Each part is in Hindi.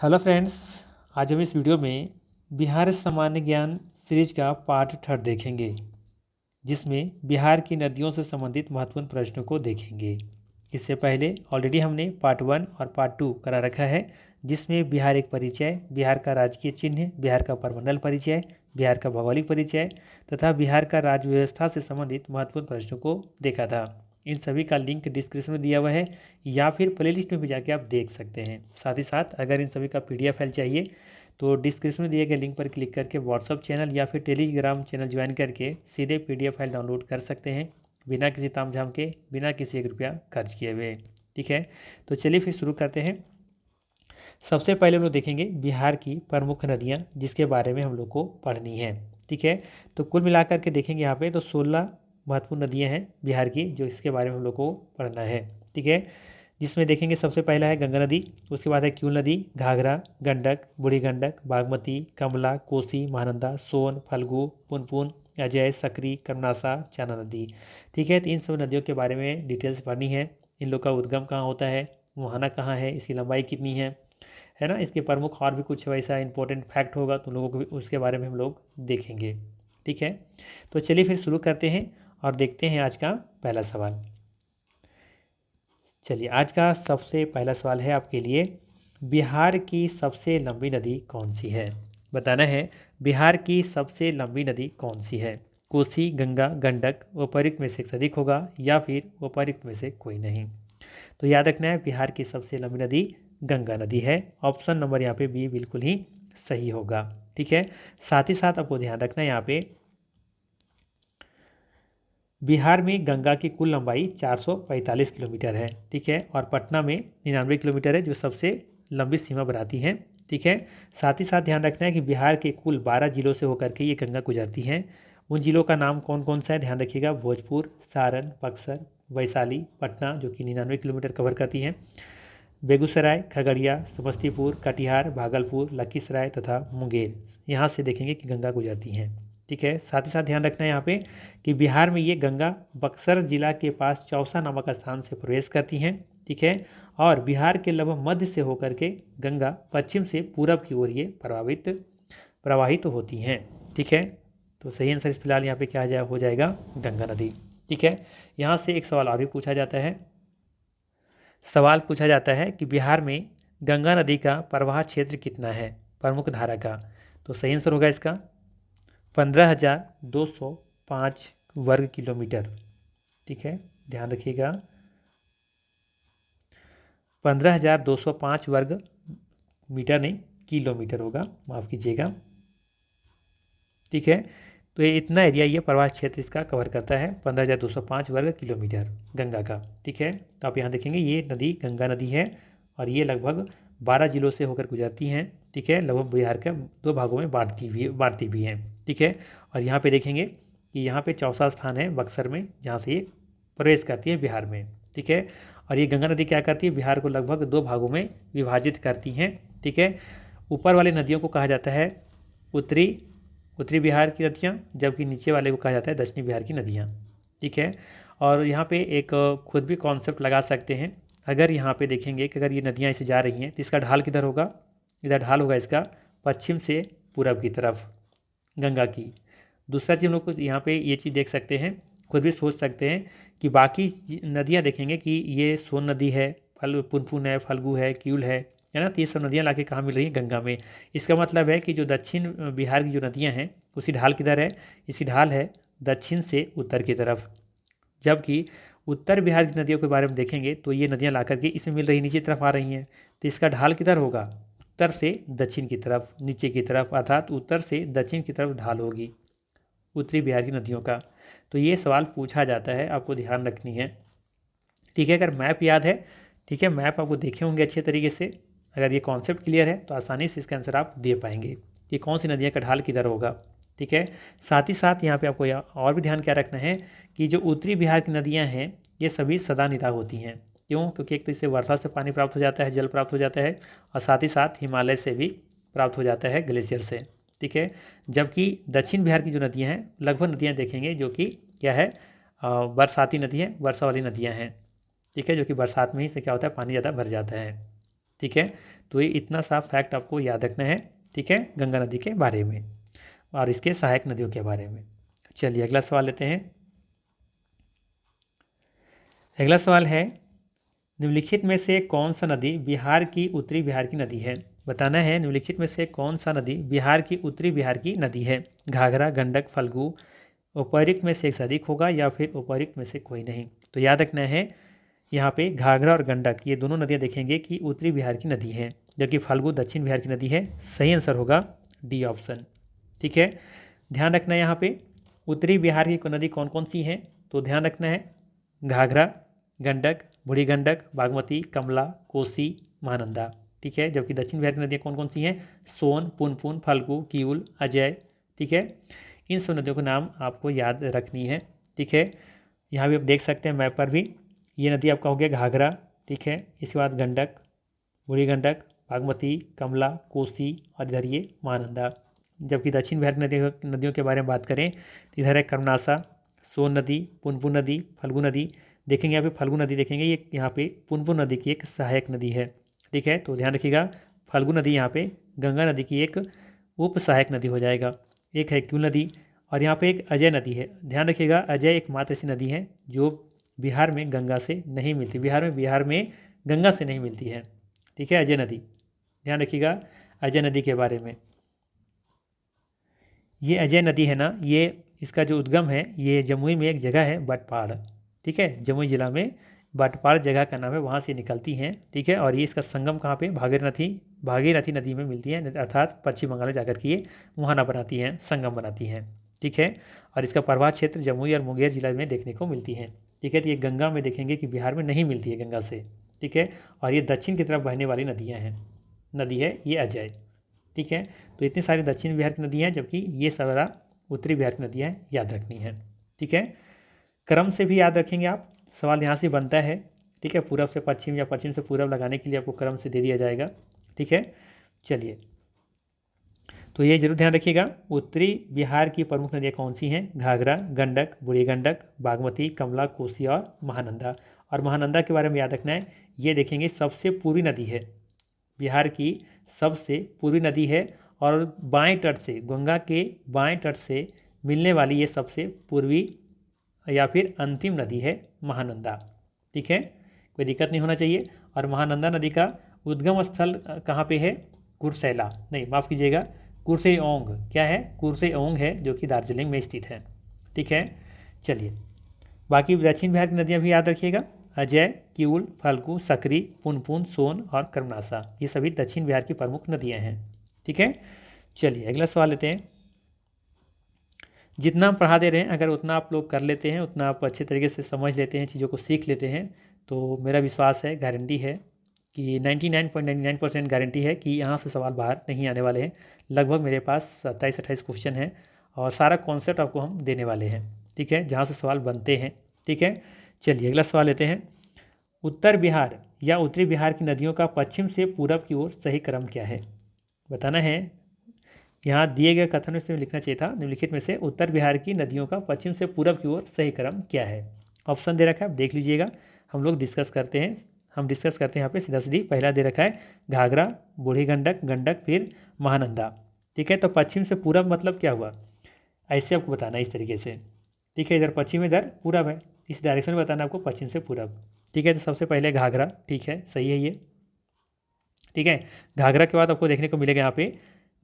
Hello friends. आज हम इस वीडियो में बिहार सामान्य ज्ञान सीरीज का पार्ट 3 देखेंगे, जिसमें बिहार की नदियों से संबंधित महत्वपूर्ण प्रश्नों को देखेंगे। इससे पहले ऑलरेडी हमने पार्ट 1 और पार्ट 2 करा रखा है, जिसमें बिहार एक परिचय, बिहार का राजकीय चिन्ह, बिहार का परमंडल परिचय, बिहार का भौगोलिक परिचय तथा बिहार का राज्य व्यवस्था से संबंधित महत्वपूर्ण प्रश्नों को देखा था। इन सभी का लिंक डिस्क्रिप्शन में दिया हुआ है या फिर प्लेलिस्ट में भी जाके आप देख सकते हैं। साथ ही साथ अगर इन सभी का PDF फाइल चाहिए तो डिस्क्रिप्शन में दिए गए लिंक पर क्लिक करके व्हाट्सअप चैनल या फिर टेलीग्राम चैनल ज्वाइन करके सीधे PDF फाइल डाउनलोड कर सकते हैं, बिना किसी तामझाम के, बिना किसी 1 रुपया खर्च किए हुए। ठीक है, तो चलिए फिर शुरू करते हैं। सबसे पहले हम लोग देखेंगे बिहार की प्रमुख नदियाँ, जिसके बारे में हम लोग को पढ़नी है। ठीक है, तो कुल मिलाकर के देखेंगे यहाँ पे तो 16 महत्वपूर्ण नदियाँ हैं बिहार की, जो इसके बारे में हम लोग को पढ़ना है। ठीक है, जिसमें देखेंगे सबसे पहला है गंगा नदी, उसके बाद है क्यूल नदी, घाघरा, गंडक, बूढ़ी गंडक, बागमती, कमला, कोसी, महानंदा, सोन, फल्गु, पुनपुन, अजय, सकरी, कर्मनासा, चाना नदी। ठीक है, तो इन सब नदियों के बारे में डिटेल्स पढ़नी है। इन लोग का उद्गम कहाँ होता है, मुहाना कहाँ है, इसकी लंबाई कितनी है ना। इसके प्रमुख और भी कुछ वैसा इंपॉर्टेंट फैक्ट होगा तो लोगों को भी उसके बारे में हम लोग देखेंगे। ठीक है, तो चलिए फिर शुरू करते हैं और देखते हैं आज का पहला सवाल। चलिए, आज का सबसे पहला सवाल है आपके लिए, बिहार की सबसे लंबी नदी कौन सी है। बताना है बिहार की सबसे लंबी नदी कौन सी है। कोसी, गंगा, गंडक, उपर्युक्त में से अधिक होगा या फिर उपर्युक्त में से कोई नहीं। तो याद रखना है बिहार की सबसे लंबी नदी गंगा नदी है। ऑप्शन नंबर यहाँ पे बी बिल्कुल ही सही होगा। ठीक है, साथ ही साथ आपको ध्यान रखना है यहाँ पे बिहार में गंगा की कुल लंबाई 445 किलोमीटर है। ठीक है, और पटना में 99 किलोमीटर है, जो सबसे लंबी सीमा बनाती है। ठीक है, साथ ही साथ ध्यान रखना है कि बिहार के कुल 12 जिलों से होकर के ये गंगा गुजरती हैं। उन जिलों का नाम कौन कौन सा है ध्यान रखिएगा, भोजपुर, सारण, बक्सर, वैशाली, पटना जो कि 99 किलोमीटर कवर करती हैं, बेगूसराय, खगड़िया, समस्तीपुर, कटिहार, भागलपुर, लखीसराय तथा मुंगेर। यहाँ से देखेंगे कि गंगा गुजरती हैं। ठीक है, साथ ही साथ ध्यान रखना है यहाँ पे कि बिहार में ये गंगा बक्सर जिला के पास चौसा नामक स्थान से प्रवेश करती हैं। ठीक है, और बिहार के लगभग मध्य से होकर के गंगा पश्चिम से पूरब की ओर ये प्रवाहित होती हैं। ठीक है, तो सही आंसर फिलहाल यहाँ पे क्या हो जाएगा, गंगा नदी। ठीक है, यहाँ से एक सवाल और भी पूछा जाता है। सवाल पूछा जाता है कि बिहार में गंगा नदी का प्रवाह क्षेत्र कितना है, प्रमुख धारा का। तो सही आंसर होगा इसका 15,205 वर्ग किलोमीटर। ठीक है, ध्यान रखिएगा 15,205 वर्ग मीटर नहीं, किलोमीटर होगा, माफ़ कीजिएगा। ठीक है, तो ये इतना एरिया ये प्रवाह क्षेत्र इसका कवर करता है, 15,205 वर्ग किलोमीटर गंगा का। ठीक है, तो आप यहाँ देखेंगे ये नदी गंगा नदी है और ये लगभग 12 जिलों से होकर गुजरती हैं। ठीक है, लगभग बिहार के 2 भागों में बांटती भी हैं। ठीक है, और यहाँ पे देखेंगे कि यहाँ पे चौथा स्थान है बक्सर में, जहाँ से ये प्रवेश करती है बिहार में। ठीक है, और ये गंगा नदी क्या करती है, बिहार को लगभग 2 भागों में विभाजित करती हैं। ठीक है, ऊपर वाली नदियों को कहा जाता है उत्तरी बिहार की नदियाँ, जबकि नीचे वाले को कहा जाता है दक्षिणी बिहार की नदियाँ। ठीक है, और यहाँ पे एक खुद भी कॉन्सेप्ट लगा सकते हैं। अगर यहाँ पे देखेंगे कि अगर ये नदियाँ ऐसे जा रही हैं तो इसका ढाल किधर होगा, इधर ढाल होगा इसका पश्चिम से पूरब की तरफ गंगा की। दूसरा चीज़ हम लोग को यहाँ पे ये चीज़ देख सकते हैं, खुद भी सोच सकते हैं कि बाकी नदियाँ देखेंगे कि ये सोन नदी है, पुनपुन है, फल्गु है, क्यूल है ना। तो ये सब नदियाँ लाके कहाँ मिल रही हैं, गंगा में। इसका मतलब है कि जो दक्षिण बिहार की जो नदियाँ हैं उसी ढाल किधर है, इसी ढाल है दक्षिण से उत्तर की तरफ। जबकि उत्तर बिहार की नदियों के बारे में देखेंगे तो ये नदियाँ ला करके इसमें मिल रही नीचे तरफ आ रही हैं। तो इसका ढाल किधर होगा, उत्तर से दक्षिण की तरफ, नीचे की तरफ, अर्थात उत्तर से दक्षिण की तरफ ढाल होगी उत्तरी बिहार की नदियों का। तो ये सवाल पूछा जाता है, आपको ध्यान रखनी है। ठीक है, अगर मैप याद है, ठीक है, मैप आपको देखे होंगे अच्छे तरीके से, अगर ये कॉन्सेप्ट क्लियर है तो आसानी से इसका आंसर आप दे पाएंगे कि कौन सी नदियाँ का ढाल किधर होगा। ठीक है, साथ ही साथ यहाँ पे आपको और भी ध्यान क्या रखना है कि जो उत्तरी बिहार की नदियाँ हैं ये सभी सदा निरा होती हैं। क्यों, क्योंकि एक तो इससे वर्षा से पानी प्राप्त हो जाता है, जल प्राप्त हो जाता है, और साथ ही साथ हिमालय से भी प्राप्त हो जाता है, ग्लेशियर से। ठीक है, जबकि दक्षिण बिहार की जो नदियाँ हैं लगभग नदियाँ देखेंगे जो कि क्या है, बरसाती नदी है, वर्षा वाली नदियाँ हैं। ठीक है, जो कि बरसात में ही से क्या होता है, पानी ज़्यादा भर जाता है। ठीक है, तो ये इतना सा फैक्ट आपको याद रखना है। ठीक है, गंगा नदी के बारे में और इसके सहायक नदियों के बारे में। चलिए अगला सवाल लेते हैं। अगला सवाल है, निम्नलिखित में से कौन सा नदी बिहार की उत्तरी बिहार की नदी है? बताना है निम्नलिखित में से कौन सा नदी बिहार की उत्तरी बिहार की नदी है? घाघरा, गंडक, फल्गु, उपर्युक्त में से एक से अधिक होगा या फिर उपर्युक्त में से कोई नहीं। तो याद रखना है यहाँ पे घाघरा और गंडक ये दोनों नदियाँ देखेंगे कि उत्तरी बिहार की नदी है, जबकि फाल्गु दक्षिण बिहार की नदी है। सही आंसर होगा डी ऑप्शन। ठीक है, ध्यान रखना है यहाँ पे उत्तरी बिहार की नदी कौन कौन सी हैं, तो ध्यान रखना है घाघरा, गंडक, बूढ़ी गंडक, बागमती, कमला, कोसी, महानंदा। ठीक है, जबकि दक्षिण बिहार की नदियाँ कौन कौन सी हैं? सोन, पुनपुन, फल्गु, किऊल, अजय। ठीक है, इन सब नदियों के नाम आपको याद रखनी है। ठीक है, यहाँ भी आप देख सकते हैं मैप पर भी, ये नदी आपका हो गया घाघरा। ठीक है, इसके बाद गंडक, बूढ़ी गंडक, बागमती, कमला, कोसी और इधर ये महानंदा। जबकि दक्षिण बिहार की नदियों के बारे में बात करें तो इधर है कर्मनासा, सोन नदी, पुनपुन नदी, फल्गु नदी। देखेंगे यहाँ पे फल्गु नदी देखेंगे, ये यहाँ पे पुनपुन नदी की एक सहायक नदी है। ठीक है, तो ध्यान रखिएगा फल्गु नदी यहाँ पे गंगा नदी की एक उप सहायक नदी हो जाएगा। एक है क्यूल नदी और यहाँ पे एक अजय नदी है। ध्यान रखिएगा अजय एकमात्र ऐसी नदी है जो बिहार में गंगा से नहीं मिलती, बिहार में गंगा से नहीं मिलती है। ठीक है, अजय नदी, ध्यान रखिएगा अजय नदी के बारे में। ये अजय नदी है ना, ये इसका जो उद्गम है ये जमुई में एक जगह है बटपाड़। ठीक है, जमुई जिला में बटपाड़ जगह का नाम है, वहाँ से निकलती हैं। ठीक है, और ये इसका संगम कहाँ पे भागीरथी नदी में मिलती है, अर्थात पश्चिम बंगाल में जाकर के ये मुहाना बनाती हैं, संगम बनाती हैं। ठीक है, और इसका प्रवाह क्षेत्र जमुई और मुंगेर जिला में देखने को मिलती है। ठीक है, तो ये गंगा में देखेंगे कि बिहार में नहीं मिलती है गंगा से। ठीक है, और ये दक्षिण की तरफ बहने वाली नदियाँ हैं, नदी है ये अजय। ठीक है, तो इतनी सारी दक्षिण बिहार की नदियाँ हैं, जबकि ये सारा उत्तरी बिहार की नदियाँ याद रखनी है। ठीक है, क्रम से भी याद रखेंगे आप, सवाल यहाँ से बनता है। ठीक है, पूरब से पश्चिम या पश्चिम से पूरब लगाने के लिए आपको क्रम से दे दिया जाएगा। ठीक है, चलिए तो ये जरूर ध्यान रखिएगा उत्तरी बिहार की प्रमुख नदियाँ कौन सी हैं? घाघरा, गंडक, बूढ़ी गंडक, बागमती, कमला, कोसी और महानंदा। और महानंदा के बारे में याद रखना है, ये देखेंगे सबसे पूर्वी नदी है, बिहार की सबसे पूर्वी नदी है और बाएं तट से, गंगा के बाएं तट से मिलने वाली ये सबसे पूर्वी या फिर अंतिम नदी है महानंदा। ठीक है, कोई दिक्कत नहीं होना चाहिए। और महानंदा नदी का उद्गम स्थल कहाँ पे है? कुर्सेला, नहीं माफ़ कीजिएगा, कुर्सेओंग। क्या है? कुर्सेओंग है, जो कि दार्जिलिंग में स्थित है। ठीक है, चलिए बाकी दक्षिण बिहार की नदियाँ भी याद रखिएगा, अजय, किऊल, फल्गु, सकरी, पुनपुन, सोन और कर्मनासा, ये सभी दक्षिण बिहार की प्रमुख नदियाँ हैं। ठीक है, चलिए अगला सवाल लेते हैं। जितना हम पढ़ा दे रहे हैं अगर उतना आप लोग कर लेते हैं, उतना आप अच्छे तरीके से समझ लेते हैं, चीज़ों को सीख लेते हैं, तो मेरा विश्वास है, गारंटी है कि 99.99% गारंटी है कि यहाँ से सवाल बाहर नहीं आने वाले हैं। लगभग मेरे पास 27-28 क्वेश्चन हैं और सारा कॉन्सेप्ट आपको हम देने वाले हैं। ठीक है, जहाँ से सवाल बनते हैं। ठीक है, चलिए अगला सवाल लेते हैं। उत्तर बिहार या उत्तरी बिहार की नदियों का पश्चिम से पूरब की ओर सही क्रम क्या है? बताना है। यहाँ दिए गए कथन में से लिखना चाहिए था, निम्नलिखित में से उत्तर बिहार की नदियों का पश्चिम से पूरब की ओर सही क्रम क्या है? ऑप्शन दे रखा है, आप देख लीजिएगा, हम लोग डिस्कस करते हैं। यहाँ पे सीधा सीधी पहला दे रखा है घाघरा, बूढ़ी गंडक, गंडक फिर महानंदा। ठीक है, तो पश्चिम से पूरब मतलब क्या हुआ, ऐसे आपको बताना है इस तरीके से। ठीक है, इधर पश्चिम, इधर पूरब है, इस डायरेक्शन में बताना आपको पश्चिम से पूरब। ठीक है, तो सबसे पहले घाघरा, ठीक है सही है ये। ठीक है, घाघरा के बाद आपको देखने को मिलेगा यहाँ पे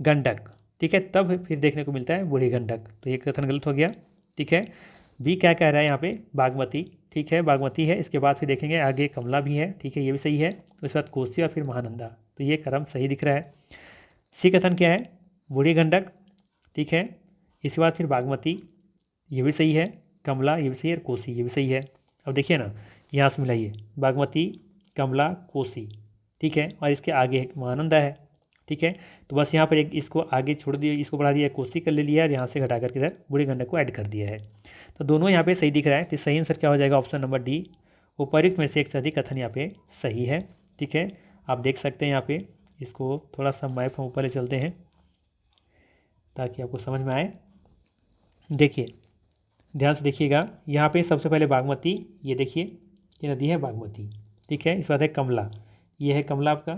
गंडक। ठीक है, तब फिर देखने को मिलता है बूढ़ी गंडक, तो ये कथन गलत हो गया। ठीक है, बी क्या कह रहा है यहाँ पे? बागमती। ठीक है, बागमती है, इसके बाद फिर देखेंगे आगे कमला भी है। ठीक है, ये भी सही है, उसके बाद कोसी और फिर महानंदा, तो ये क्रम सही दिख रहा है। सी कथन क्या है? बूढ़ी गंडक। ठीक है, इसके बाद फिर बागमती, ये भी सही है, कमला ये भी सही है, और कोसी ये भी सही है। अब देखिए ना, यहाँ से मिलाइए बागमती, कमला, कोसी। ठीक है, और इसके आगे एक महानंदा है। ठीक है, तो बस यहाँ पर एक इसको आगे छोड़ दिया, इसको बढ़ा दिया, कोसी कर ले लिया और यहाँ से घटा करके इधर बूढ़ी गंडक को ऐड कर दिया है। तो दोनों यहाँ पे सही दिख रहा है, तो सही आंसर क्या हो जाएगा? ऑप्शन नंबर डी, उपर्युक्त में से एक से अधिक कथन यहाँ पे सही है। ठीक है, आप देख सकते हैं यहाँ पे, इसको थोड़ा सा मैप हम ऊपर ले चलते हैं ताकि आपको समझ में आए। देखिए ध्यान से देखिएगा, यहाँ पे सबसे पहले बागमती, ये देखिए ये नदी है बागमती। ठीक है, इस बात है कमला, ये है कमला आपका,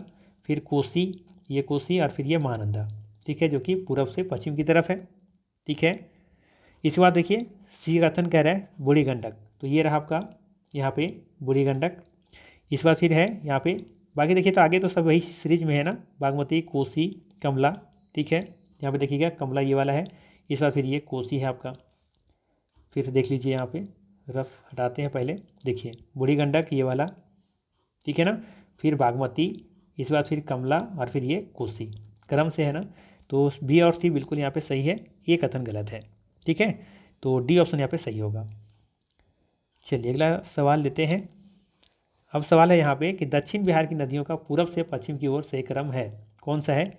फिर कोसी और फिर ये महानंदा, ठीक है, जो कि पूर्व से पश्चिम की तरफ है, ठीक है। इसके बाद देखिए सी का कथन कह रहा है बूढ़ी गंडक, तो ये रहा आपका यहाँ पे बूढ़ी गंडक। इस बार फिर है यहाँ पे, बाकी देखिए तो आगे तो सब वही सीरीज में है ना, बागमती, कोसी, कमला, ठीक है। यहाँ पे देखिएगा कमला ये वाला है, इस बार फिर ये कोसी है आपका। फिर देख लीजिए यहाँ पे, रफ हटाते हैं पहले, देखिए बूढ़ी गंडक ये वाला, ठीक है ना, फिर बागमती, इस बार फिर कमला और फिर ये कोसी, क्रम से है ना। तो बी और सी बिल्कुल यहाँ पे सही है, ये कथन गलत है, ठीक है। तो डी ऑप्शन यहाँ पे सही होगा। चलिए अगला सवाल लेते हैं। अब सवाल है यहाँ पे कि दक्षिण बिहार की नदियों का पूर्व से पश्चिम की ओर सही क्रम है, कौन सा है?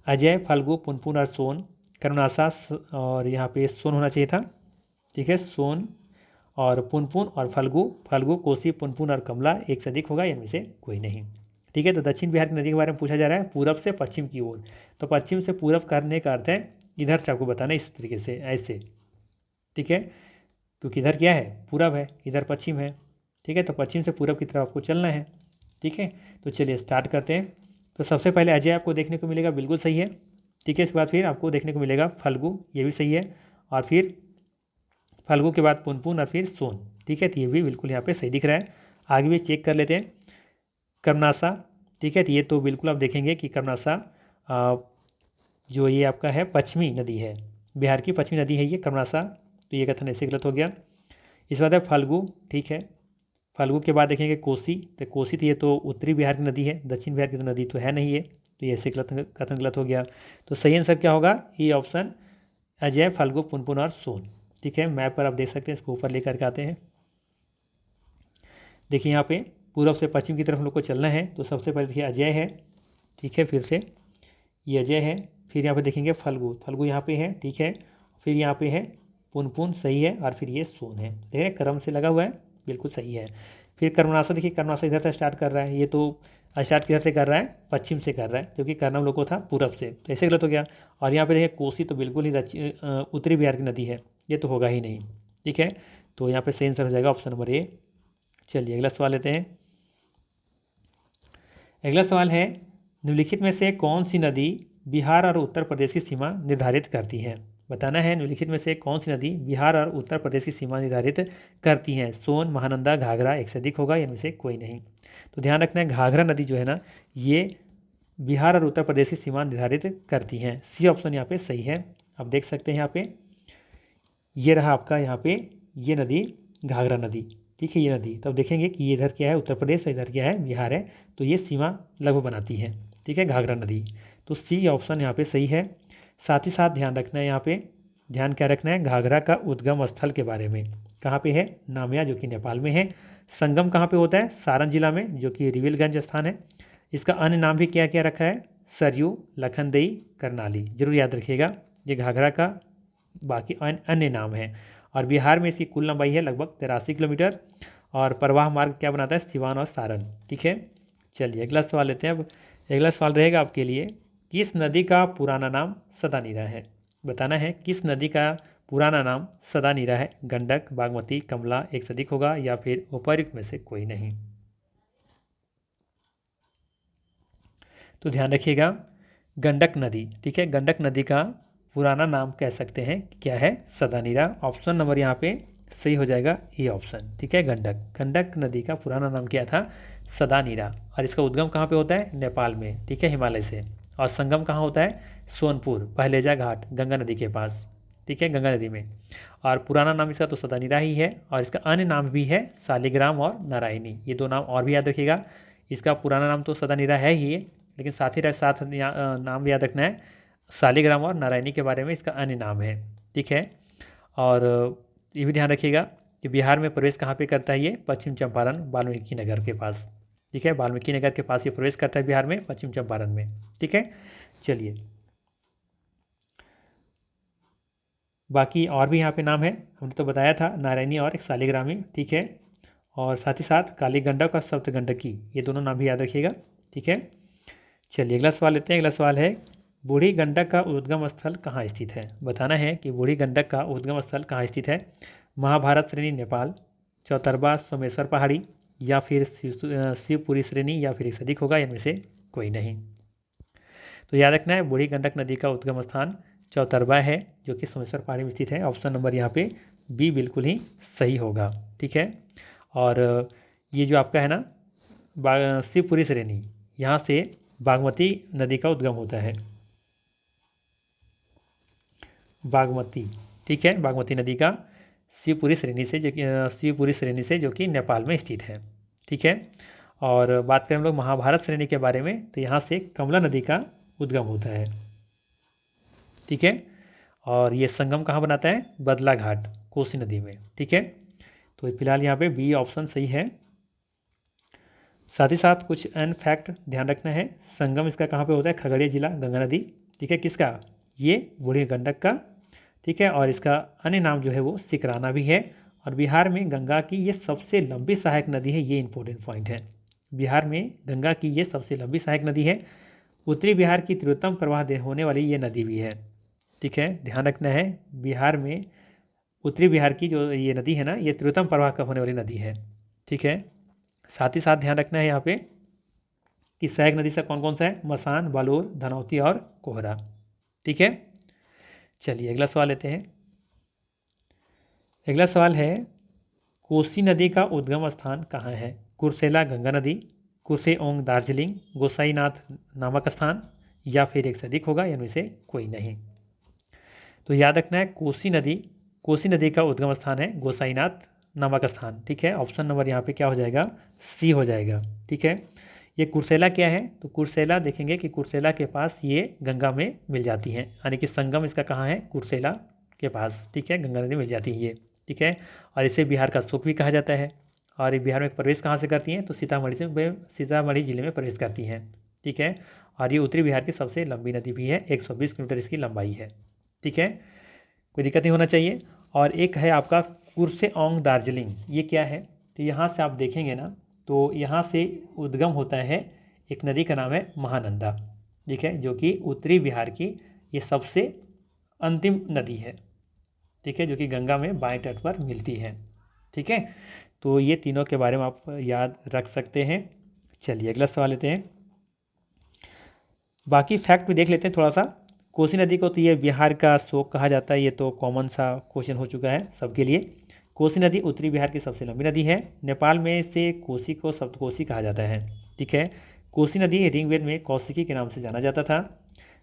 अजय, फल्गु, पुनपुन और सोन, कर्मनासा और यहाँ पे सोन होना चाहिए था, ठीक है, सोन और पुनपुन और फल्गु, कोसी, पुनपुन और कमला, एक से अधिक होगा, इनमें से कोई नहीं, ठीक है। तो दक्षिण बिहार की नदी के बारे में पूछा जा रहा है पूरब से पश्चिम की ओर, तो पश्चिम से पूरब करने का अर्थ है इधर से आपको बताना इस तरीके से, ऐसे, ठीक है, क्योंकि इधर क्या है पूरब है, इधर पश्चिम है, ठीक है। तो पश्चिम से पूरब की तरफ आपको चलना है, ठीक है। तो चलिए स्टार्ट करते हैं। तो सबसे पहले अजय आपको देखने को मिलेगा, बिल्कुल सही है, ठीक है। इसके बाद फिर आपको देखने को मिलेगा फल्गु, ये भी सही है, और फिर फल्गु के बाद पुनपुन और फिर सोन, ठीक है। तो ये भी बिल्कुल यहाँ पे सही दिख रहा है। आगे भी चेक कर लेते हैं, कर्मनासा, ठीक है। तो ये तो बिल्कुल आप देखेंगे कि कर्मनासा जो ये आपका है पश्चिमी नदी है, बिहार की पश्चिमी नदी है ये कर्मनासा, तो ये कथन ऐसे गलत हो गया। इस बात है फल्गु, ठीक है। फल्गु के बाद देखेंगे कोसी, तो कोसी तो ये तो उत्तरी बिहार की नदी है, दक्षिण बिहार की तो नदी तो है नहीं है, तो ये ऐसे कथन गलत हो गया। तो सही आंसर क्या होगा? ये ऑप्शन अजय, फल्गु, पुनपुन और सोन, ठीक है। मैप पर आप देख सकते हैं, इसको ऊपर लेकर के आते हैं। देखिए यहाँ पे पूर्व से पश्चिम की तरफ हम लोग को चलना है, तो सबसे पहले देखिए अजय है, ठीक है, फिर से ये अजय है, फिर यहाँ पे देखेंगे फल्गु यहाँ पे है, ठीक है, फिर यहाँ पे है पुनपुन, सही है, और फिर ये सोन है, देखिए क्रम से लगा हुआ है, बिल्कुल सही है। फिर कर्मनासा, देखिए कर्मनासा इधर से स्टार्ट कर रहा है, ये तो स्टार्ट किधर से कर रहा है? पश्चिम से कर रहा है, क्योंकि करना हम लोग को था पूरब से, तो ऐसे गलत हो गया। और यहाँ पे देखिए कोसी तो बिल्कुल ही उत्तरी बिहार की नदी है, ये तो होगा ही नहीं, ठीक है। तो यहाँ पे सही आंसर हो जाएगा ऑप्शन नंबर ए। चलिए अगला सवाल लेते हैं। अगला सवाल है निम्नलिखित में से कौन सी नदी बिहार और उत्तर प्रदेश की सीमा निर्धारित करती है? बताना है निम्नलिखित में से कौन सी नदी बिहार और उत्तर प्रदेश की सीमा निर्धारित करती हैं? सोन, महानंदा, घाघरा, एक से अधिक होगा, इनमें से कोई नहीं। तो ध्यान रखना है घाघरा नदी जो है ना, ये बिहार और उत्तर प्रदेश की सीमा निर्धारित करती हैं। सी ऑप्शन यहाँ पे सही है। आप देख सकते हैं यहाँ पे, ये रहा आपका यहाँ पे ये नदी घाघरा नदी, ठीक है, ये नदी। तब देखेंगे कि ये इधर क्या है उत्तर प्रदेश, इधर क्या है बिहार है, तो ये सीमा लगभग बनाती है, ठीक है, घाघरा नदी। तो सी ऑप्शन यहाँ पे सही है। साथ ही साथ ध्यान रखना है यहाँ पे, ध्यान क्या रखना है, घाघरा का उद्गम स्थल के बारे में, कहाँ पे है? नामिया, जो कि नेपाल में है। संगम कहाँ पे होता है? सारण जिला में, जो कि रिविलगंज स्थान है। इसका अन्य नाम भी क्या क्या रखा है? सरयू, लखनदेई, करनाली, जरूर याद रखिएगा, ये घाघरा का बाकी अन्य नाम है। और बिहार में इसकी कुल लंबाई है लगभग 83 किलोमीटर, और प्रवाह मार्ग क्या बनाता है? सिवान और सारण, ठीक है। चलिए अगला सवाल लेते हैं। अब अगला सवाल रहेगा आपके लिए, किस नदी का पुराना नाम सदानीरा है? बताना है किस नदी का पुराना नाम सदानीरा है? गंडक, बागमती, कमला, एक से अधिक होगा, या फिर उपर्युक्त में से कोई नहीं। तो ध्यान रखिएगा, गंडक नदी, ठीक है, गंडक नदी का पुराना नाम कह सकते हैं क्या है? सदानीरा। ऑप्शन नंबर यहाँ पे सही हो जाएगा ये ऑप्शन, ठीक है, गंडक नदी का पुराना नाम क्या था? सदानीरा। और इसका उद्गम कहाँ पे होता है? नेपाल में, ठीक है, हिमालय से। और संगम कहाँ होता है? सोनपुर, पहलेजा घाट, गंगा नदी के पास, ठीक है, गंगा नदी में। और पुराना नाम इसका तो सदानीरा ही है, और इसका अन्य नाम भी है शालिग्राम और नारायणी, ये दो नाम और भी याद रखिएगा। इसका पुराना नाम तो सदानीरा है ही, लेकिन साथ ही साथ नाम याद रखना है शालिग्राम और नारायणी के बारे में, इसका अन्य नाम है, ठीक है। और ये भी ध्यान रखिएगा कि बिहार में प्रवेश कहाँ पे करता है ये? पश्चिम चंपारण, वाल्मीकि नगर के पास, ठीक है, वाल्मीकि नगर के पास ये प्रवेश करता है बिहार में, पश्चिम चंपारण में, ठीक है। चलिए बाकी और भी यहाँ पे नाम है, हमने तो बताया था, नारायणी और एक शालिग्रामी, ठीक है। और साथ ही साथ काली गंडक और सप्त गंडकी, ये दोनों नाम भी याद रखिएगा, ठीक है। चलिए अगला सवाल लेते हैं। अगला सवाल है बूढ़ी गंडक का उद्गम स्थल कहाँ स्थित है? बताना है कि बूढ़ी गंडक का उद्गम स्थल कहाँ स्थित है? महाभारत श्रेणी नेपाल, चौतरबा सोमेश्वर पहाड़ी, या फिर शिवपुरी श्रेणी, या फिर एक से अधिक होगा, इनमें से कोई नहीं। तो याद रखना है बूढ़ी गंडक नदी का उद्गम स्थान चौतरबा है, जो कि सोमेश्वर पहाड़ी में स्थित है। ऑप्शन नंबर यहाँ पे बी बिल्कुल ही सही होगा। ठीक है। और ये जो आपका है ना शिवपुरी श्रेणी, यहाँ से बागमती नदी का उद्गम होता है। बागमती, ठीक है, बागमती नदी का शिवपुरी श्रेणी से जो कि नेपाल में स्थित है। ठीक है। और बात करें हम लोग महाभारत श्रेणी के बारे में, तो यहाँ से कमला नदी का उद्गम होता है। ठीक है। और ये संगम कहाँ बनाता है? बदला घाट, कोसी नदी में। ठीक है। तो फिलहाल यहाँ पे बी ऑप्शन सही है। साथ ही साथ कुछ एन फैक्ट ध्यान रखना है। संगम इसका कहाँ पे होता है? खगड़िया जिला, गंगा नदी। ठीक है। किसका? ये बूढ़ी गंडक का। ठीक है। और इसका अन्य नाम जो है वो सिकराना भी है। और बिहार में गंगा की ये सबसे लंबी सहायक नदी है। ये इंपॉर्टेंट पॉइंट है। बिहार में गंगा की ये सबसे लंबी सहायक नदी है। उत्तरी बिहार की तीव्रतम प्रवाह होने वाली ये नदी भी है। ठीक है। ध्यान रखना है, बिहार में उत्तरी बिहार की जो ये नदी है ना, ये तीव्रतम प्रवाह का होने वाली नदी है। ठीक है। साथ ही साथ ध्यान रखना है यहाँ पे कि सहायक नदी से कौन कौन सा है? मसान, बालोर, धनौती और कोहरा। ठीक है। चलिए अगला सवाल लेते हैं। अगला सवाल है, कोसी नदी का उद्गम स्थान कहाँ है? कुर्सेला गंगा नदी, कुर्सेओंग दार्जिलिंग, गोसाईनाथ नामक स्थान, या फिर एक से अधिक होगा, या इनमें से कोई नहीं। तो याद रखना है कोसी नदी का उद्गम स्थान है गोसाईनाथ नामक स्थान। ठीक है। ऑप्शन नंबर यहाँ पे क्या हो जाएगा? सी हो जाएगा। ठीक है। ये कुर्सेला क्या है? तो कुर्सेला देखेंगे कि कुर्सेला के पास ये गंगा में मिल जाती हैं, यानी कि संगम इसका कहाँ है? कुर्सेला के पास। ठीक है। गंगा नदी मिल जाती है ये। ठीक है। और इसे बिहार का सुख भी कहा जाता है। और ये बिहार में प्रवेश कहाँ से करती हैं? तो सीतामढ़ी जिले में प्रवेश करती हैं। ठीक है। और ये उत्तरी बिहार की सबसे लंबी नदी भी है, 120 किलोमीटर इसकी लंबाई है। ठीक है। कोई दिक्कत नहीं होना चाहिए। और एक है आपका कुर्सेओंग दार्जिलिंग, ये क्या है? तो यहाँ से आप देखेंगे ना, तो यहाँ से उद्गम होता है एक नदी का नाम है महानंदा। ठीक है। जो कि उत्तरी बिहार की ये सबसे अंतिम नदी है। ठीक है। जो कि गंगा में बाएं तट पर मिलती है। ठीक है। तो ये तीनों के बारे में आप याद रख सकते हैं। चलिए अगला सवाल लेते हैं। बाकी फैक्ट भी देख लेते हैं थोड़ा सा। कोसी नदी को तो ये बिहार का शोक कहा जाता है, ये तो कॉमन सा क्वेश्चन हो चुका है सबके लिए। कोसी नदी उत्तरी बिहार की सबसे लंबी नदी है। नेपाल में से कोसी को सप्तकोसी कहा जाता है। ठीक है। कोसी नदी ऋग्वेद में कौशिकी के नाम से जाना जाता था।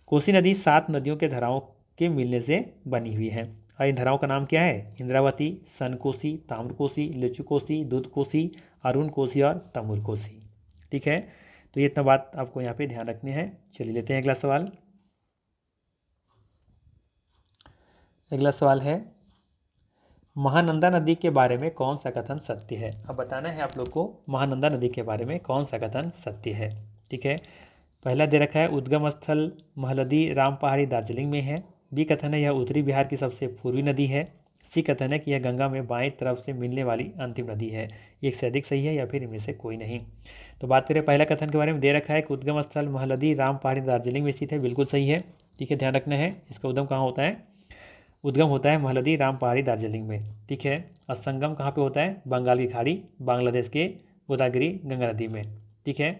कोसी नदी 7 नदियों के धाराओं के मिलने से बनी हुई है। और इन धाराओं का नाम क्या है? इंद्रावती, सनकोसी, ताम्रकोसी, लिचुकोसी, दूधकोसी, अरुण कोसी और तमुर कोसी। ठीक है। तो ये इतना बात आपको यहाँ पे ध्यान रखनी है। चलिए लेते हैं अगला सवाल। अगला सवाल है, महानंदा नदी के बारे में कौन सा कथन सत्य है? अब बताना है आप लोग को महानंदा नदी के बारे में कौन सा कथन सत्य है। ठीक है। पहला दे रखा है उद्गम स्थल महलदी राम पहाड़ी दार्जिलिंग में है। बी कथन है यह उत्तरी बिहार की सबसे पूर्वी नदी है। सी कथन है कि यह गंगा में बाएं तरफ से मिलने वाली अंतिम नदी है। एक से अधिक सही है या फिर इनमें से कोई नहीं। तो बात करें पहला कथन के बारे में, दे रखा है कि उद्गम स्थल महलदी राम पहाड़ी दार्जिलिंग में स्थित है। बिल्कुल सही है। ठीक है। ध्यान रखना है इसका उद्गम कहाँ होता है? उद्गम होता है महलदी राम पहाड़ी दार्जिलिंग में। ठीक है। और संगम कहाँ पे होता है? बंगाल की खाड़ी, बांग्लादेश के गोदावरी गंगा नदी में। ठीक है।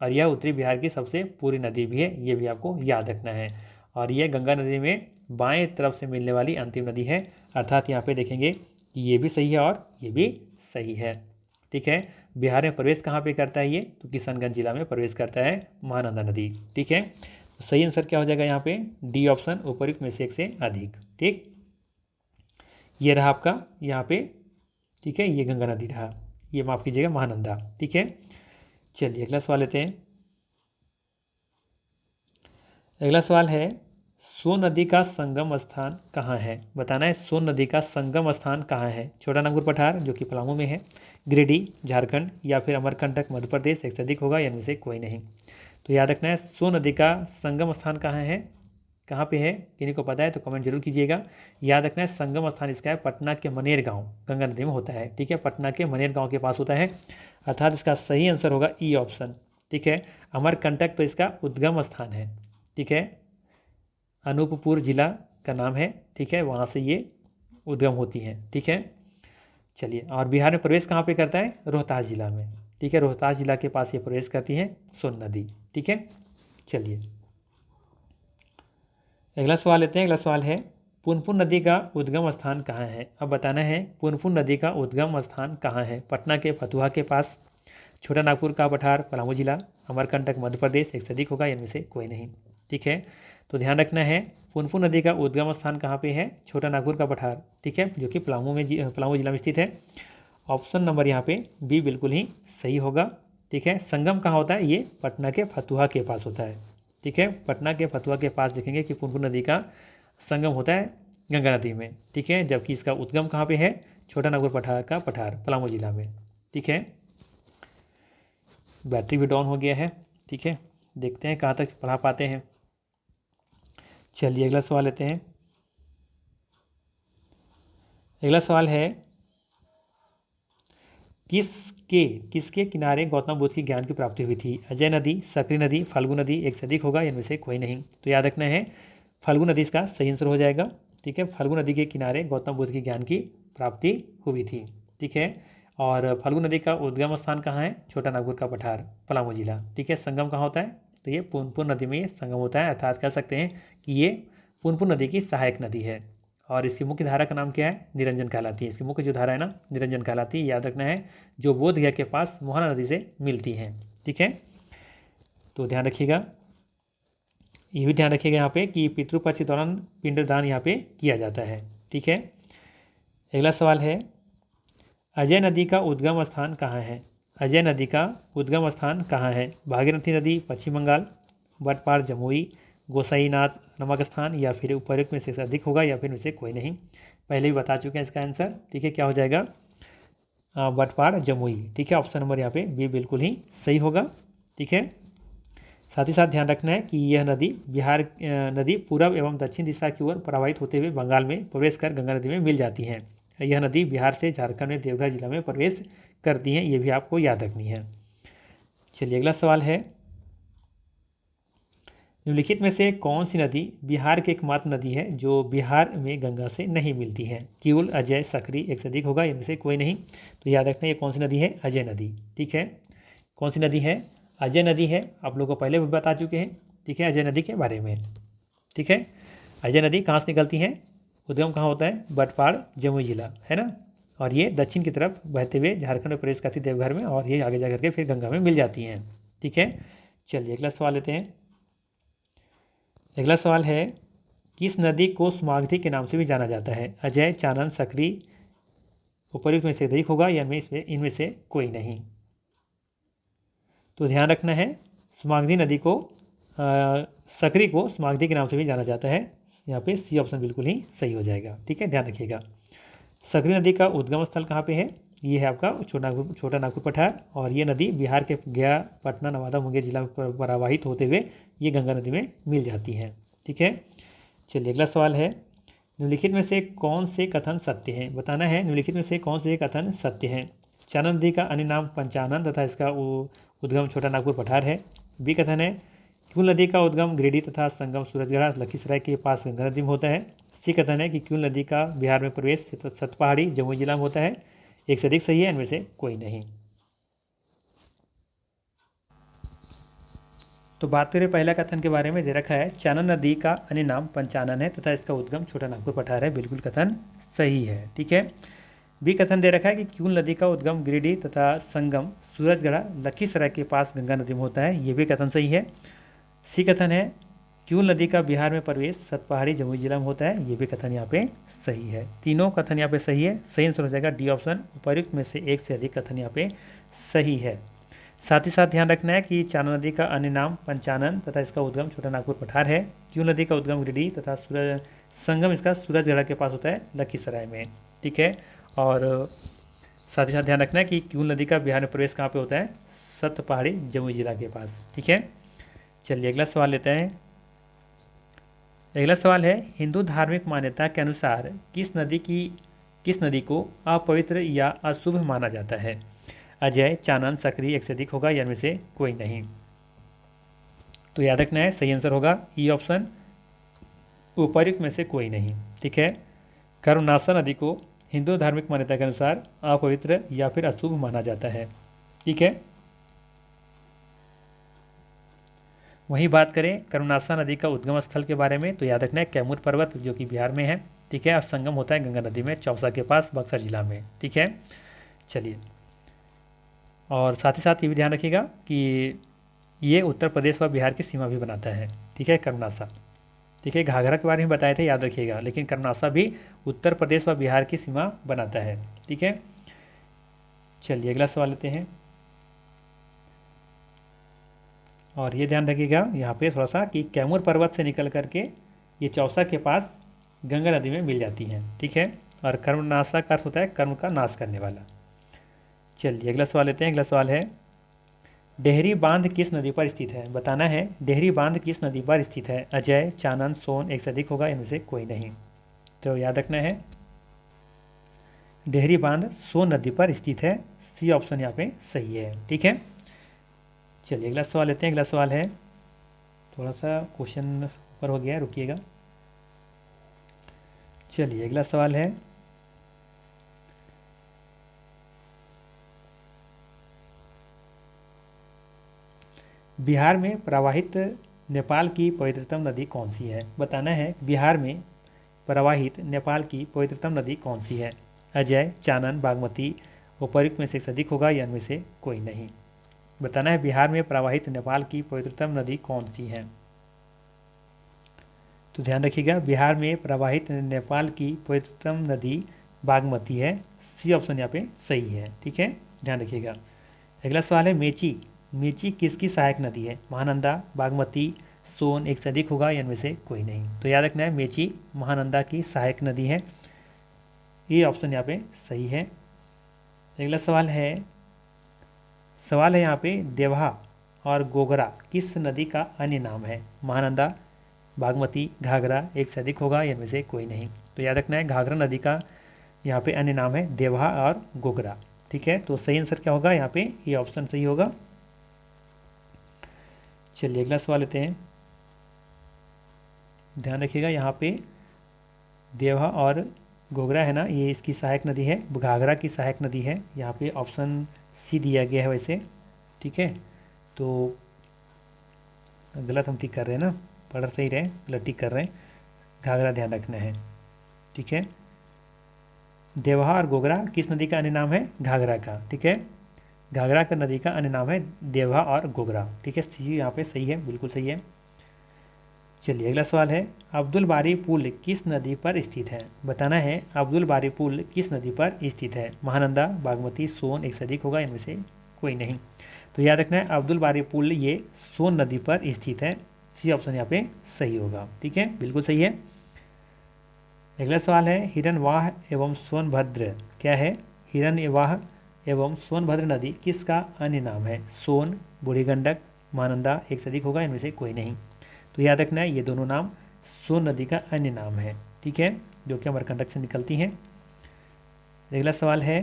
और यह उत्तरी बिहार की सबसे पूरी नदी भी है, ये भी आपको याद रखना है। और यह गंगा नदी में बाएं तरफ से मिलने वाली अंतिम नदी है। अर्थात यहाँ पे देखेंगे कि ये भी सही है और ये भी सही है। ठीक है। बिहार में प्रवेश कहाँ पे करता है ये? तो किशनगंज जिला में प्रवेश करता है महानंदा नदी। ठीक है। तो सही आंसर क्या हो जाएगा यहाँ पे? डी ऑप्शन, उपयुक्त में से एक से अधिक। ठीक, ये रहा आपका यहाँ पे। ठीक है। ये गंगा नदी रहा, ये माफ़ कीजिएगा महानंदा। ठीक है। चलिए अगला सवाल लेते हैं। अगला सवाल है, सोन नदी का संगम स्थान कहाँ है? बताना है सोन नदी का संगम स्थान कहाँ है। छोटा नागपुर पठार जो कि पलामू में है, गिरिडीह झारखंड, या फिर अमरकंटक मध्य प्रदेश, एक से अधिक होगा, या इनमें से कोई नहीं। तो याद रखना है सोन नदी का संगम स्थान कहाँ है, कहाँ पे है? किन्हीं को पता है तो कमेंट जरूर कीजिएगा। याद रखना है संगम स्थान इसका है पटना के मनेर गांव, गंगा नदी में होता है। ठीक है। पटना के मनेर गांव के पास होता है। अर्थात इसका सही आंसर होगा ई ऑप्शन। ठीक है। अमरकंटक तो इसका उद्गम स्थान है। ठीक है। अनूपपुर जिला का नाम है। ठीक है। वहाँ से ये उद्गम होती हैं। ठीक है। चलिए, और बिहार में प्रवेश कहाँ पे करता है? रोहतास जिला में। ठीक है। रोहतास जिला के पास ये प्रवेश करती है सोन नदी। ठीक ठीक है। चलिए अगला सवाल लेते हैं। अगला सवाल है पुनपुन नदी का उद्गम स्थान कहाँ है। अब बताना है पुनपुन नदी का उद्गम स्थान कहाँ है। पटना के फतुहा के पास, छोटा नागपुर का पठार पलामू जिला, अमरकंटक मध्य प्रदेश, एक से अधिक होगा, इनमें से कोई नहीं। ठीक है, तो ध्यान रखना है पुनपुन नदी का उद्गम स्थान कहाँ पे है, छोटा नागपुर का पठार, ठीक है, जो कि पलामू जिला में स्थित है। ऑप्शन नंबर यहाँ पे बी बिल्कुल ही सही होगा। ठीक है, संगम कहाँ होता है, ये पटना के फतुहा के पास होता है। ठीक है, पटना के फतुहा के पास देखेंगे कि पुनपुन नदी का संगम होता है गंगा नदी में। ठीक है, जबकि इसका उद्गम कहाँ पे है, छोटा नागपुर पठार का पठार पलामू जिला में। ठीक है, बैटरी भी डाउन हो गया है। ठीक है, देखते हैं कहाँ तक पढ़ा पाते हैं। चलिए अगला सवाल लेते हैं। अगला सवाल है किसके किनारे गौतम बुद्ध की ज्ञान की प्राप्ति हुई थी। अजय नदी, सकरी नदी, फाल्गु नदी, एक से अधिक होगा, इनमें से कोई नहीं। तो याद रखना है फाल्गु नदी इसका सही आंसर हो जाएगा। ठीक है, फाल्गु नदी के किनारे गौतम बुद्ध की ज्ञान की प्राप्ति हुई थी। ठीक है, और फाल्गु नदी का उद्गम स्थान कहाँ है, छोटा नागपुर का पठार पलामू जिला। ठीक है, संगम कहाँ होता है, तो ये पुनपुन नदी में ये संगम होता है, अर्थात कह सकते हैं कि ये पुनपुन नदी की सहायक नदी है। और इसकी मुख्य धारा का नाम क्या है, निरंजन कहलाती है। इसकी मुख्य जो धारा है ना, निरंजन कहलाती है। याद रखना है जो बोध गया के पास मोहना नदी से मिलती है। ठीक है, तो ध्यान रखिएगा, ये भी ध्यान रखिएगा यहाँ पे कि पितृपक्ष के दौरान पिंडदान यहाँ पे किया जाता है। ठीक है, अगला सवाल है अजय नदी का उद्गम स्थान कहाँ है। अजय नदी का उद्गम स्थान कहाँ है, भागीरथी नदी पश्चिम बंगाल, बटपार जमुई, गोसाईनाथ नमक स्थान, या फिर उपयुक्त में से अधिक होगा, या फिर में से कोई नहीं। पहले भी बता चुके हैं इसका आंसर। ठीक है, क्या हो जाएगा, बटपार जमुई। ठीक है, ऑप्शन नंबर यहाँ पे बी बिल्कुल ही सही होगा। ठीक है, साथ ही साथ ध्यान रखना है कि यह नदी पूर्व एवं दक्षिण दिशा की ओर प्रवाहित होते हुए बंगाल में प्रवेश कर गंगा नदी में मिल जाती हैं। यह नदी बिहार से झारखंड में देवघर जिला में प्रवेश करती हैं, ये भी आपको याद रखनी है। चलिए अगला सवाल है निम्नलिखित में से कौन सी नदी बिहार की एकमात्र नदी है जो बिहार में गंगा से नहीं मिलती है। किउल, अजय, सकरी, एक से अधिक होगा, इनमें से कोई नहीं। तो याद रखना ये कौन सी नदी है, अजय नदी। ठीक है, कौन सी नदी है, अजय नदी है। आप लोगों को पहले भी बता चुके हैं। ठीक है, अजय नदी के बारे में। ठीक है, अजय नदी कहाँ से निकलती है, उद्गम कहाँ होता है, बटपाड़ जमुई जिला, है ना। और ये दक्षिण की तरफ बहते हुए झारखंड में प्रवेश करती देवघर में, और ये आगे जा करके फिर गंगा में मिल जाती हैं। ठीक है, चलिए अगला सवाल लेते हैं। अगला सवाल है किस नदी को समागधी के नाम से भी जाना जाता है। अजय, चानन, सकरी, उपयुक्त में से अधिक होगा, या इनमें से कोई नहीं। तो ध्यान रखना है समागधी नदी को सकरी को समागधी के नाम से भी जाना जाता है। यहाँ पे सी ऑप्शन बिल्कुल ही सही हो जाएगा। ठीक है, ध्यान रखिएगा। सकरी नदी का उद्गम स्थल कहाँ पे है, ये है आपका छोटा नागपुर पठार, और ये नदी बिहार के गया, पटना, नवादा, मुंगेर जिला में प्रवाहित होते हुए ये गंगा नदी में मिल जाती हैं। ठीक है, चलिए अगला सवाल है निम्नलिखित में से कौन से कथन सत्य हैं। बताना है निम्नलिखित में से कौन से कथन सत्य हैं। चानन नदी का अन्य नाम पंचानन तथा इसका उद्गम छोटा नागपुर पठार है। बी कथन है क्यूल नदी का उद्गम गिरिडीह तथा संगम सूरजगढ़ लखीसराय के पास गंगा नदी में होता है। सी कथन है कि क्यूल नदी का बिहार में प्रवेश सतपहाड़ी जमुई जिला में होता है। एक से अधिक सही है, इनमें से कोई नहीं। तो बात करें पहला कथन के बारे में, दे रखा है चानन नदी का अन्य नाम पंचानन है तथा इसका उद्गम छोटा नागपुर पठार है। बिल्कुल कथन सही है। ठीक है, बी कथन दे रखा है कि क्यूल नदी का उद्गम गिरिडीह तथा संगम सूरजगढ़ लखीसराय के पास गंगा नदी में होता है। ये भी कथन सही है। सी कथन है क्यूल नदी का बिहार में प्रवेश सतपहाड़ी जमुई जिला में होता है। ये भी कथन यहाँ पे सही है। तीनों कथन यहाँ पे सही है। सही आंसर हो जाएगा डी ऑप्शन, उपयुक्त में से एक से अधिक कथन यहाँ पे सही है। साथ ही साथ ध्यान रखना है कि चानन नदी का अन्य नाम पंचानन तथा इसका उद्गम छोटा नागपुर पठार है। क्यूल नदी का उद्गम गिरिडीह तथा संगम इसका सूरजगढ़ के पास होता है लखीसराय में। ठीक है, और साथ ही साथ ध्यान रखना है कि क्यूल नदी का बिहार में प्रवेश कहाँ पे होता है, सतपहाड़ी जमुई जिला के पास। ठीक है, चलिए अगला सवाल लेते हैं। अगला सवाल है हिंदू धार्मिक मान्यता के अनुसार किस नदी को अपवित्र या अशुभ माना जाता है। अजय, चानन, सकरी, एक से अधिक होगा, या इनमें से कोई नहीं। तो याद रखना है सही आंसर होगा ई ऑप्शन, उपयुक्त में से कोई नहीं। ठीक है, कर्मनाशा नदी को हिंदू धार्मिक मान्यता के अनुसार अपवित्र या फिर अशुभ माना जाता है। ठीक है, वहीं बात करें कर्मनाशा नदी का उद्गम स्थल के बारे में, तो याद रखना है कैमूर पर्वत जो कि बिहार में है, ठीक है, और संगम होता है गंगा नदी में चौसा के पास बक्सर जिला में, ठीक है। चलिए, और साथ ही साथ ये भी ध्यान रखिएगा कि ये उत्तर प्रदेश व बिहार की सीमा भी बनाता है, ठीक है, कर्मनाशा, ठीक है। घाघरा के बारे में बताए थे, याद रखिएगा, लेकिन कर्मनाशा भी उत्तर प्रदेश व बिहार की सीमा बनाता है, ठीक है। चलिए अगला सवाल लेते हैं, और ये ध्यान रखिएगा यहाँ पे थोड़ा सा कि कैमूर पर्वत से निकल करके ये चौसा के पास गंगा नदी में मिल जाती हैं, ठीक है। और कर्मनाशा का अर्थ होता है कर्म का नाश करने वाला। चलिए अगला सवाल लेते हैं। अगला सवाल है, डेहरी बांध किस नदी पर स्थित है? बताना है डेहरी बांध किस नदी पर स्थित है। अजय, चानन, सोन, एक से अधिक होगा, इनमें से कोई नहीं। तो याद रखना है डेहरी बांध सोन नदी पर स्थित है, सी ऑप्शन यहाँ पे सही है, ठीक है। चलिए अगला सवाल लेते हैं। अगला सवाल है, थोड़ा सा क्वेश्चन ऊपर हो गया है, रुकिएगा। चलिए अगला सवाल है, बिहार में प्रवाहित नेपाल की पवित्रतम नदी कौन सी है? बताना है बिहार में प्रवाहित नेपाल की पवित्रतम नदी कौन सी है। अजय, चानन, बागमती, उपयुक्त में से अधिक होगा या इनमें से कोई नहीं। बताना है बिहार में प्रवाहित नेपाल की पवित्रतम नदी कौन सी है। तो ध्यान रखिएगा बिहार में प्रवाहित नेपाल की पवित्रतम नदी बागमती है, सी ऑप्शन यहाँ पे सही है, ठीक है, ध्यान रखिएगा। अगला सवाल है, मेची, मेची किसकी सहायक नदी है? महानंदा, बागमती, सोन, एक से अधिक होगा या इनमें से कोई नहीं। तो याद रखना है मेची महानंदा की सहायक नदी है, ये ऑप्शन यहाँ पे सही है। अगला सवाल है, यहाँ पे देवहा और गोगरा किस नदी का अन्य नाम है? महानंदा, बागमती, घाघरा, एक से अधिक होगा या इनमें से कोई नहीं। तो याद रखना है घाघरा नदी का यहाँ पे अन्य नाम है देवहा और गोगरा, ठीक है। तो सही आंसर क्या होगा यहाँ पे, ये ऑप्शन सही होगा। चलिए अगला सवाल लेते हैं। ध्यान रखिएगा यहाँ पे देवहा और गोगरा है ना, ये इसकी सहायक नदी है, घाघरा की सहायक नदी है, यहाँ पे ऑप्शन सी दिया गया है वैसे, ठीक है। तो गलत हम टिक कर रहे हैं ना, पढ़ सही रहे, गलत टिक कर रहे हैं, घाघरा ध्यान रखना है, ठीक है। देवहा और गोगरा किस नदी का अन्य नाम है? घाघरा का, ठीक है, घाघरा का नदी का अन्य नाम है देवहा और गोगरा, ठीक है, सी यहाँ पे सही है, बिल्कुल सही है। चलिए अगला सवाल है, अब्दुल बारी पुल किस नदी पर स्थित है? बताना है अब्दुल बारी पुल किस नदी पर स्थित है। महानंदा, बागमती, सोन, एक से अधिक होगा, इनमें से कोई नहीं। तो याद रखना है अब्दुल बारी पुल ये सोन नदी पर स्थित है, सी ऑप्शन यहाँ पे सही होगा, ठीक है, बिल्कुल सही है। अगला सवाल है, हिरनवाह एवं सोनभद्र क्या है? हिरनवाह एवं सोनभद्र नदी किसका अन्य नाम है? सोन, बूढ़ी गंडक, महानंदा, एक से अधिक होगा, इनमें से कोई नहीं। तो याद रखना है ये दोनों नाम सोन नदी का अन्य नाम है, ठीक है, जो कि अमरकंटक से निकलती हैं। अगला सवाल है,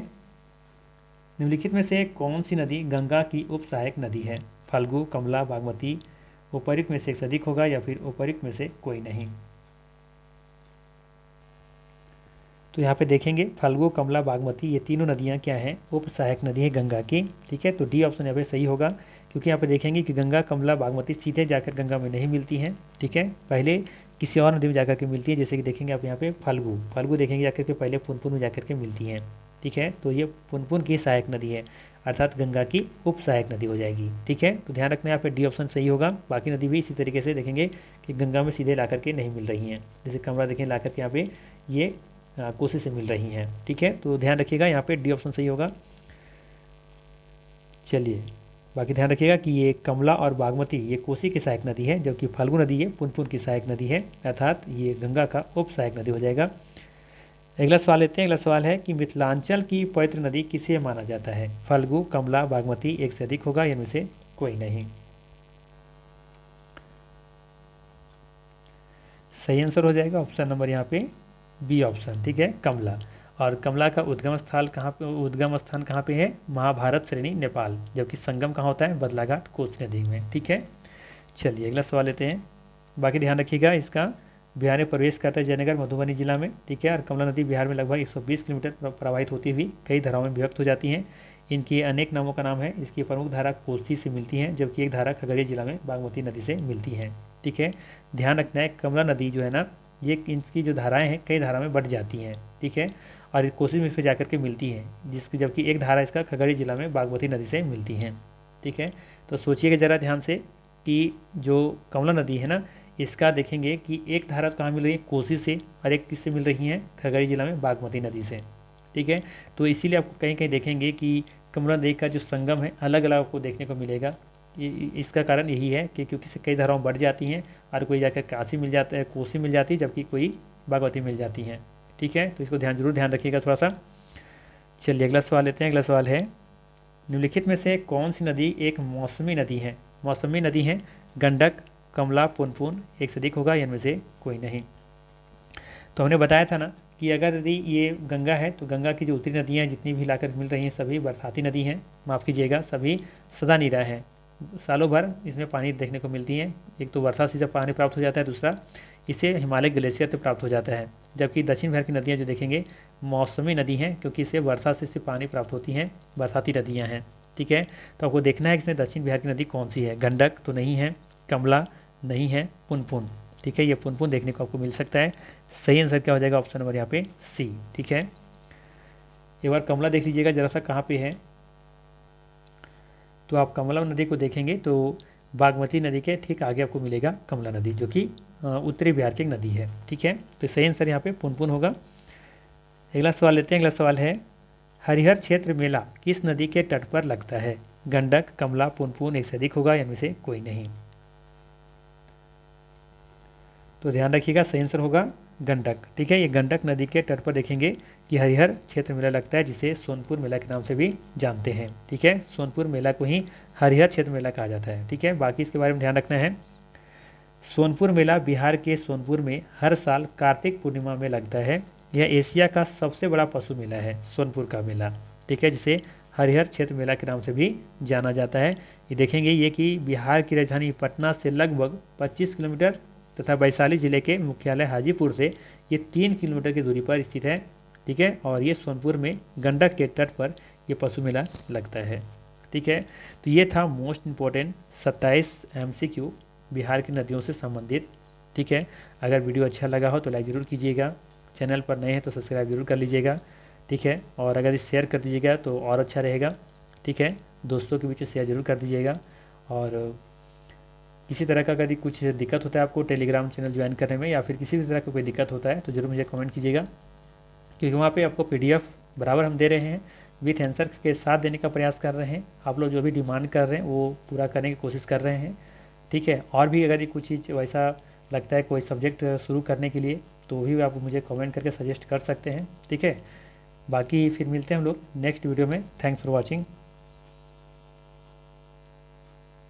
निम्नलिखित में से कौन सी नदी गंगा की उप सहायक नदी है? फल्गु, कमला, बागमती, उपयुक्त में से एक से अधिक होगा या फिर उपयुक्त में से कोई नहीं। तो यहाँ पे देखेंगे फल्गु, कमला, बागमती ये तीनों नदियाँ क्या हैं? उप सहायक नदी है गंगा की, ठीक है। तो डी ऑप्शन यहाँ पे सही होगा, क्योंकि यहाँ पे देखेंगे कि गंगा, कमला, बागमती सीधे जाकर गंगा में नहीं मिलती हैं, ठीक है, पहले किसी और नदी में जाकर के मिलती है। जैसे कि देखेंगे आप यहाँ पे फल्गु देखेंगे जाकर के पहले पुनपुन में जाकर के मिलती हैं, ठीक है। तो ये पुनपुन की सहायक नदी है, अर्थात गंगा की उप सहायक नदी हो जाएगी, ठीक है। तो ध्यान रखना है यहाँ पे डी ऑप्शन सही होगा। बाकी नदी भी इसी तरीके से देखेंगे कि गंगा में सीधे ला करके नहीं मिल रही हैं, जैसे कमला देखें ला करके यहाँ पे ये कोसी से मिल रही हैं, ठीक है। तो ध्यान रखिएगा यहाँ पे डी ऑप्शन सही होगा। चलिए बाकी ध्यान रखिएगा कि ये कमला और बागमती ये कोसी की सहायक नदी है, जबकि फल्गु नदी ये पुनपुन की सहायक नदी है, अर्थात ये गंगा का उप सहायक नदी हो जाएगा। अगला सवाल लेते हैं। अगला सवाल है कि मिथिलांचल की पवित्र नदी किसे माना जाता है? फल्गु, कमला, बागमती, एक से अधिक होगा, इनमें से कोई नहीं। सही आंसर हो जाएगा ऑप्शन नंबर यहाँ पे बी ऑप्शन, ठीक है, कमला। और कमला का उद्गम स्थान कहाँ पे है? महाभारत श्रेणी, नेपाल, जबकि संगम कहाँ होता है? बदलाघाट, कोसी नदी में, ठीक है। चलिए अगला सवाल लेते हैं। बाकी ध्यान रखिएगा इसका बिहार में प्रवेश करता है जयनगर, मधुबनी जिला में, ठीक है। और कमला नदी बिहार में लगभग 120 किलोमीटर प्रवाहित होती हुई कई धाराओं में विभक्त हो जाती हैं। इनकी अनेक नामों का नाम है। इसकी प्रमुख धारा कोसी से मिलती है, जबकि एक धारा खगड़िया जिला में बागमती नदी से मिलती है। ठीक है, ध्यान रखना है कमला नदी जो है ना, ये इनकी जो धाराएं हैं कई धारा में बढ़ जाती हैं। ठीक है, और कोसी में फिर जाकर के मिलती है, जिसकी जबकि एक धारा इसका खगड़िया जिला में बागमती नदी से मिलती है। ठीक है, तो सोचिएगा ज़रा ध्यान से कि जो कमला नदी है ना, इसका देखेंगे कि एक धारा कहाँ मिल रही है, कोसी से, और एक किससे मिल रही है, खगड़िया जिला में बागमती नदी से। ठीक है, तो इसीलिए आपको कहीं कहीं देखेंगे कि कमला नदी का जो संगम है अलग अलग आपको देखने को मिलेगा। इसका कारण यही है कि क्योंकि से कई धाराएं बढ़ जाती हैं, और कोई जाकर काशी मिल जाता है, कोसी मिल जाती है, जबकि कोई बागमती मिल जाती हैं। ठीक है, तो इसको जरूर ध्यान रखिएगा थोड़ा सा। चलिए अगला सवाल लेते हैं। अगला सवाल है, निम्नलिखित में से कौन सी नदी एक मौसमी नदी है? मौसमी नदी है गंडक, कमला, पुनपुन, एक से अधिक होगा, या इनमें से कोई नहीं। तो हमने बताया था ना कि अगर यदि ये गंगा है तो गंगा की जो उत्तरी नदियाँ जितनी भी लाकर मिल रही हैं सभी बरसाती नदी हैं, माफ़ कीजिएगा सभी सदा नीरा हैं, सालों भर इसमें पानी देखने को मिलती हैं। एक तो वर्षा से जब पानी प्राप्त हो जाता है, दूसरा इसे हिमालय ग्लेशियर से प्राप्त हो जाता है। जबकि दक्षिण बिहार की नदियाँ जो देखेंगे मौसमी नदी हैं, क्योंकि इसे वर्षा से पानी प्राप्त होती हैं, बरसाती नदियाँ हैं। ठीक है, तो आपको देखना है कि इसमें दक्षिण बिहार की नदी कौन सी है। गंडक तो नहीं है, कमला नहीं है, पुनपुन। ठीक है, ये पुनपुन देखने को आपको मिल सकता है। सही आंसर क्या हो जाएगा? ऑप्शन नंबर यहाँ पे सी। ठीक है, एक बार कमला देख लीजिएगा जरा सा कहाँ पे है। तो आप कमला नदी को देखेंगे तो बागमती नदी के ठीक आगे आपको मिलेगा कमला नदी, जो कि उत्तरी बिहार की एक नदी है। ठीक है, तो सही आंसर यहाँ पे पुनपुन होगा। अगला सवाल लेते हैं। अगला सवाल है, हरिहर क्षेत्र मेला किस नदी के तट पर लगता है? गंडक, कमला, पुनपुन, एक से अधिक होगा, या इनमें से कोई नहीं। तो ध्यान रखिएगा सही आंसर होगा गंडक। ठीक है, ये गंडक नदी के तट पर देखेंगे कि हरिहर क्षेत्र मेला लगता है, जिसे सोनपुर मेला के नाम से भी जानते हैं। ठीक है, सोनपुर मेला को ही हरिहर क्षेत्र मेला कहा जाता है। ठीक है, बाकी इसके बारे में ध्यान रखना है। सोनपुर मेला बिहार के सोनपुर में हर साल कार्तिक पूर्णिमा में लगता है। यह एशिया का सबसे बड़ा पशु मेला है, सोनपुर का मेला। ठीक है, जिसे हरिहर क्षेत्र मेला के नाम से भी जाना जाता है। ये देखेंगे ये कि बिहार की राजधानी पटना से लगभग 25 किलोमीटर तथा वैशाली जिले के मुख्यालय हाजीपुर से ये 3 किलोमीटर की दूरी पर स्थित है। ठीक है, और ये सोनपुर में गंडक के तट पर ये पशु मेला लगता है। ठीक है, तो ये था मोस्ट इम्पोर्टेंट 27 MCQ बिहार की नदियों से संबंधित। ठीक है, अगर वीडियो अच्छा लगा हो तो लाइक ज़रूर कीजिएगा, चैनल पर नए हैं तो सब्सक्राइब जरूर कर लीजिएगा। ठीक है, और अगर इस शेयर कर दीजिएगा तो और अच्छा रहेगा। ठीक है, दोस्तों के बीच में शेयर जरूर कर दीजिएगा। और किसी तरह का अगर कुछ दिक्कत होता है आपको टेलीग्राम चैनल ज्वाइन करने में, या फिर किसी भी तरह का कोई दिक्कत होता है तो ज़रूर मुझे कमेंट कीजिएगा, क्योंकि वहाँ पे आपको PDF बराबर हम दे रहे हैं, विथ आंसर के साथ देने का प्रयास कर रहे हैं। आप लोग जो भी डिमांड कर रहे हैं वो पूरा करने की कोशिश कर रहे हैं। ठीक है, और भी अगर कुछ चीज़ वैसा लगता है कोई सब्जेक्ट शुरू करने के लिए तो भी आप मुझे कमेंट करके सजेस्ट कर सकते हैं। ठीक है, बाकी फिर मिलते हैं हम लोग नेक्स्ट वीडियो में। Thanks for watching.